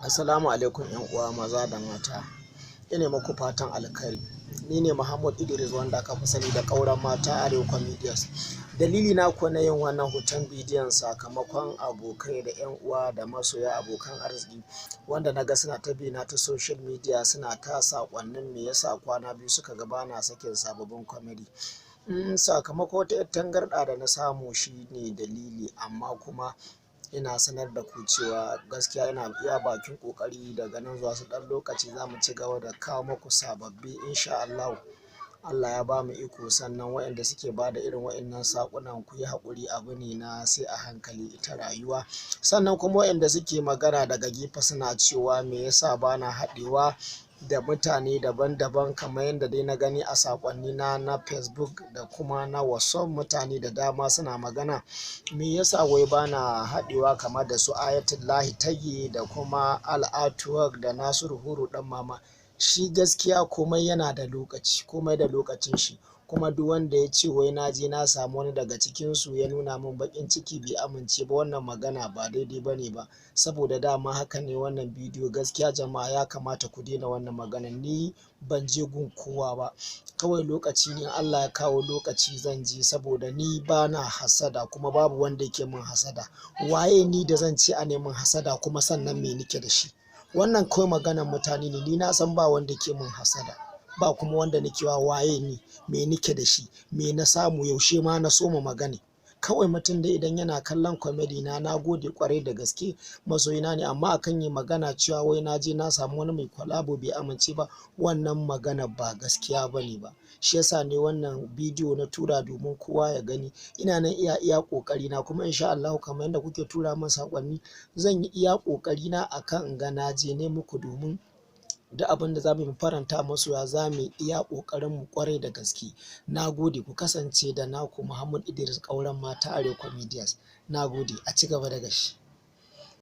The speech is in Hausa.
Assalamu alaikum ‘yan uwa maza da mata. Ina muku fatan alkhairi. Ni ne Muhammad Idris wanda aka fi sani da ƙauren mata Arewa Comedians. Dalili na kuwa na yin wannan hoton bidiyon sakamakon abokai da ‘yan uwa da masoya abokan arziki wanda na ga suna ta bina ta social media suna ta saƙonnin me yasa kwana biyu suka ga bana sakin sababbin comedy. Sakamako wata ‘yar tangarɗa da na samu shi ne dalili, amma kuma ina sanar da ku cewa gaskiya ina iya bakin ƙoƙari daga nan zuwa su ɗan lokaci za mu ci gaba da kawo muku sababbi insha Allah. Allah ya ba mu iko. Sannan waɗanda suke ba da irin waɗannan saƙunan ku yi haƙuri, abu ne na sai a hankali ita rayuwa. Sannan kuma waɗanda suke magana daga gefe suna cewa me yasa bana haɗewa da mutane daban-daban kamar yadda dai na gani a saƙonni na Facebook da kuma na WhatsApp. Mutane da dama suna magana me yasa wai bana haɗewa kamar da su Ayatullahi Tagi da kuma Al-Artwork da Nasiru Huru ɗan mama. Shi gaskiya komai yana da lokaci, komai da lokacin shi. Kuma duk wanda ya ce wai na je na samu wani daga cikinsu ya nuna min baƙin ciki bai amince ba, wannan magana ba daidai ba ne ba. Saboda dama haka ne wannan bidiyo. Gaskiya jama'a ya kamata ku daina wannan magana. Ni ban je gun kowa ba, kawai lokaci ne Allah ya kawo lokaci zan je, saboda ni bana hasada kuma babu wanda yake min hasada. Waye ni da zan ce a neman hasada kuma sannan me nike da shi? Wannan kawai maganar mutane ne. Ni na san ba wanda ke min hasada, ba kuma wanda nake wa. Waye ni, me nike da shi, me na samu, yaushe ma na soma magana. Kawai mutum da idan yana kallon comedy na gode kwarai da gaske, masoyina ne. Amma akan yi magana cewa wai na je na samu wani mai kwalabo bai amince ba, wannan magana ba gaskiya ba ne ba. Shi yasa ne wannan bidiyo na tura domin kowa ya gani. Ina nan iya ƙoƙari na, kuma insha Allah kamar yadda kuke tura min saƙonni zan yi iya ƙoƙari na akan in ga na je ne muku, domin duk abin da za mu faranta masoya za mu iya ƙoƙarin mu ƙwarai da gaske. Na gode. Ku kasance da naku Muhammad Idris ƙauren mata Arewa Comedians. Na gode. A ci gaba da gashi.